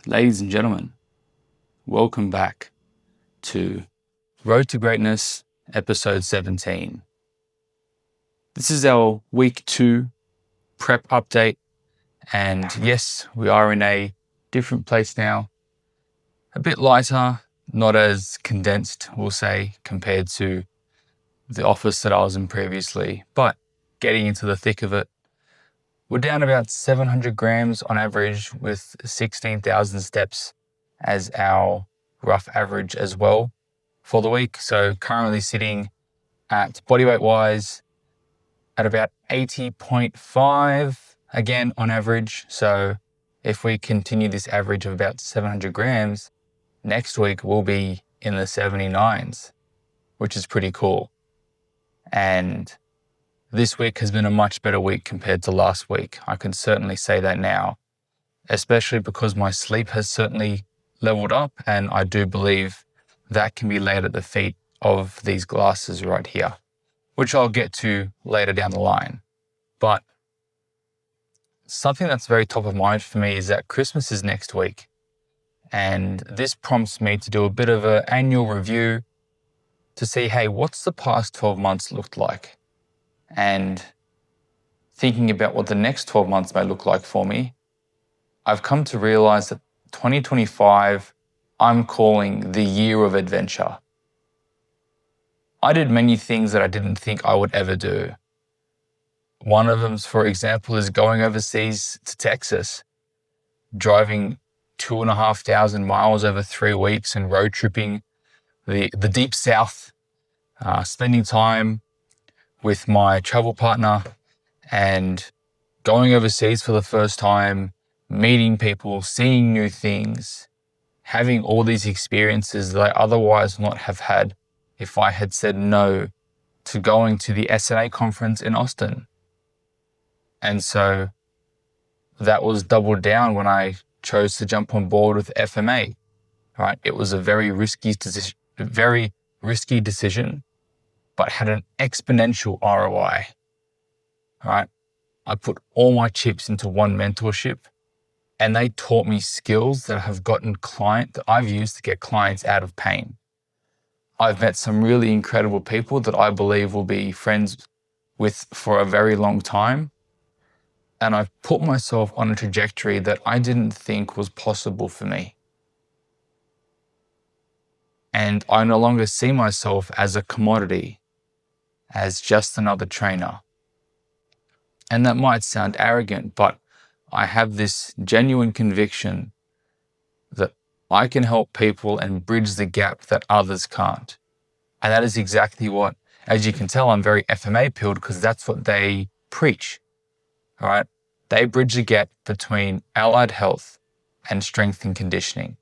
Ladies and gentlemen, welcome back to Road to Greatness, episode 17. This is our week 2 prep update, and yes, we are in a different place now. A bit lighter, not as condensed, we'll say, compared to the office that I was in previously, but getting into the thick of it. We're down about 700 grams on average with 16,000 steps as our rough average as well for the week. So currently sitting at bodyweight wise at about 80.5 again on average. So if we continue this average of about 700 grams, next week we'll be in the 79s, which is pretty cool. And this week has been a much better week compared to last week. I can certainly say that now, especially because my sleep has certainly leveled up, and I do believe that can be laid at the feet of these glasses right here, which I'll get to later down the line. But something that's very top of mind for me is that Christmas is next week, and this prompts me to do a bit of an annual review to see, hey, what's the past 12 months looked like? And thinking about what the next 12 months may look like for me, I've come to realize that 2025, I'm calling the year of adventure. I did many things that I didn't think I would ever do. One of them, for example, is going overseas to Texas, driving 2,500 miles over 3 weeks and road tripping the deep south, spending time with my travel partner and going overseas for the first time, meeting people, seeing new things, having all these experiences that I otherwise would not have had if I had said no to going to the SNA conference in Austin. And so that was doubled down when I chose to jump on board with FMA, right? It was a very risky decision, but had an exponential ROI, right? I put all my chips into one mentorship, and they taught me skills that I've used to get clients out of pain. I've met some really incredible people that I believe will be friends with for a very long time. And I've put myself on a trajectory that I didn't think was possible for me. And I no longer see myself as a commodity, as just another trainer. And that might sound arrogant, but I have this genuine conviction that I can help people and bridge the gap that others can't. And that is exactly what, as you can tell, I'm very FMA pilled because that's what they preach, all right? They bridge the gap between allied health and strength and conditioning.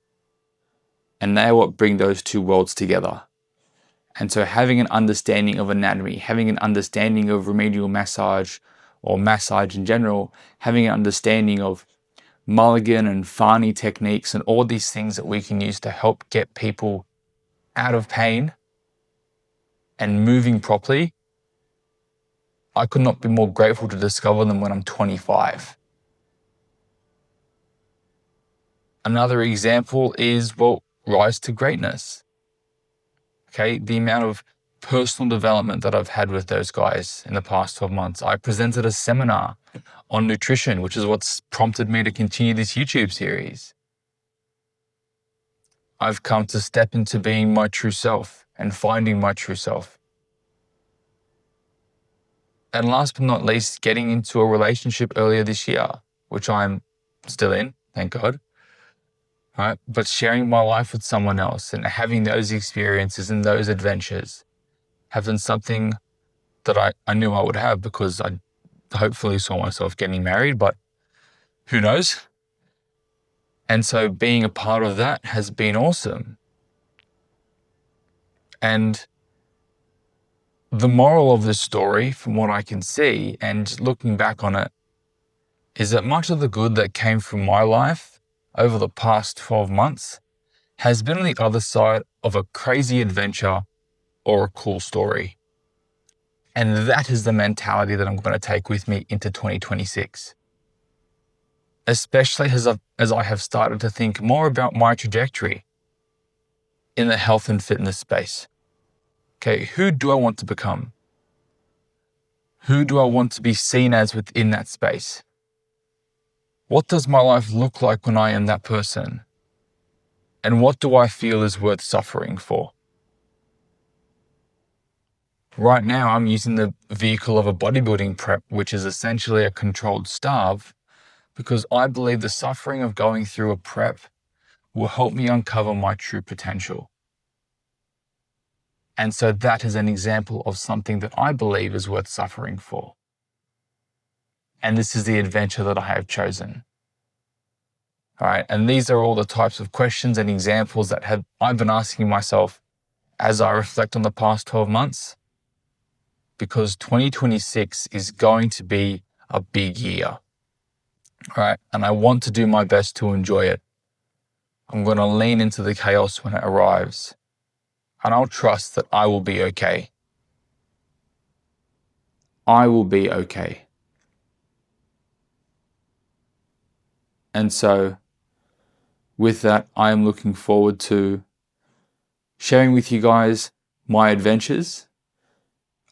And they are what bring those two worlds together. And so having an understanding of anatomy, having an understanding of remedial massage or massage in general, having an understanding of Mulligan and Farney techniques and all these things that we can use to help get people out of pain and moving properly, I could not be more grateful to discover them when I'm 25. Another example is, rise to greatness. Okay, the amount of personal development that I've had with those guys in the past 12 months. I presented a seminar on nutrition, which is what's prompted me to continue this YouTube series. I've come to step into being my true self and finding my true self. And last but not least, getting into a relationship earlier this year, which I'm still in, thank God. Right? But sharing my life with someone else and having those experiences and those adventures have been something that I knew I would have because I hopefully saw myself getting married, but who knows? And so being a part of that has been awesome. And the moral of this story, from what I can see and looking back on it, is that much of the good that came from my life over the past 12 months has been on the other side of a crazy adventure or a cool story. And that is the mentality that I'm going to take with me into 2026. especially as I have started to think more about my trajectory in the health and fitness space. Okay, who do I want to become? Who do I want to be seen as within that space? What does my life look like when I am that person? And what do I feel is worth suffering for? Right now, I'm using the vehicle of a bodybuilding prep, which is essentially a controlled starve, because I believe the suffering of going through a prep will help me uncover my true potential. And so that is an example of something that I believe is worth suffering for. And this is the adventure that I have chosen. All right, and these are all the types of questions and examples that I've been asking myself as I reflect on the past 12 months, because 2026 is going to be a big year. All right, and I want to do my best to enjoy it. I'm going to lean into the chaos when it arrives, and I'll trust that I will be okay. I will be okay. And so, with that, I am looking forward to sharing with you guys my adventures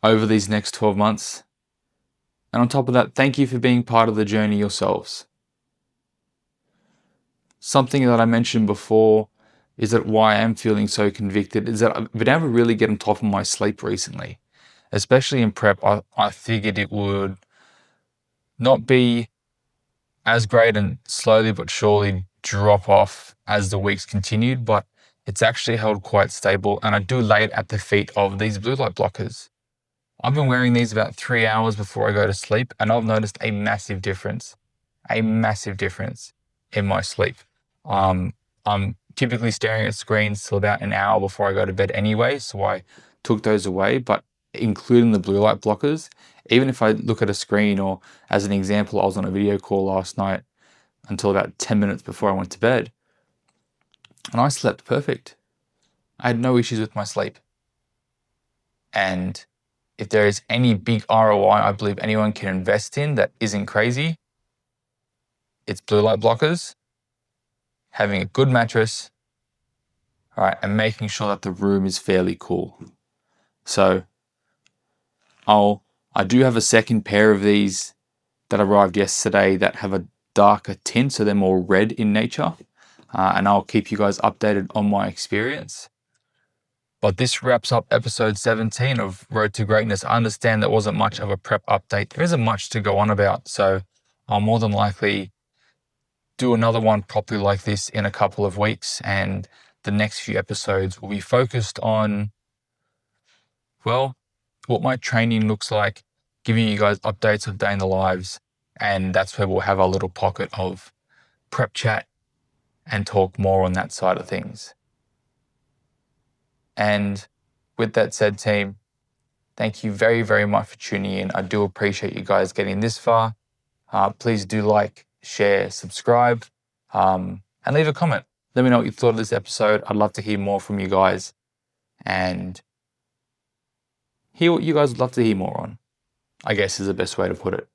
over these next 12 months. And on top of that, thank you for being part of the journey yourselves. Something that I mentioned before is that why I am feeling so convicted is that I've been able to really get on top of my sleep recently. Especially in prep, I figured it would not be as great and slowly but surely drop off as the weeks continued, but it's actually held quite stable, and I do lay it at the feet of these blue light blockers. I've been wearing these about 3 hours before I go to sleep, and I've noticed a massive difference in my sleep. I'm typically staring at screens till about an hour before I go to bed anyway, so I took those away, but including the blue light blockers, even if I look at a screen, or as an example, I was on a video call last night until about 10 minutes before I went to bed, and I slept perfect. I had no issues with my sleep. And if there is any big ROI I believe anyone can invest in that isn't crazy, it's blue light blockers, having a good mattress, all right, and making sure that the room is fairly cool. So I do have a second pair of these that arrived yesterday that have a darker tint, so they're more red in nature, and I'll keep you guys updated on my experience. But this wraps up episode 17 of Road to Greatness. I understand there wasn't much of a prep update. There isn't much to go on about, so I'll more than likely do another one properly like this in a couple of weeks, and the next few episodes will be focused on, well, what my training looks like, giving you guys updates of day in the lives, and that's where we'll have our little pocket of prep chat and talk more on that side of things. And with that said, team, thank you very, very much for tuning in. I do appreciate you guys getting this far. Please do like, share, subscribe, and leave a comment. Let me know what you thought of this episode. I'd love to hear more from you guys and hear what you guys would love to hear more on, I guess is the best way to put it.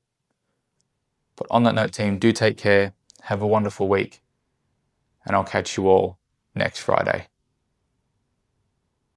But on that note, team, do take care. Have a wonderful week, and I'll catch you all next Friday.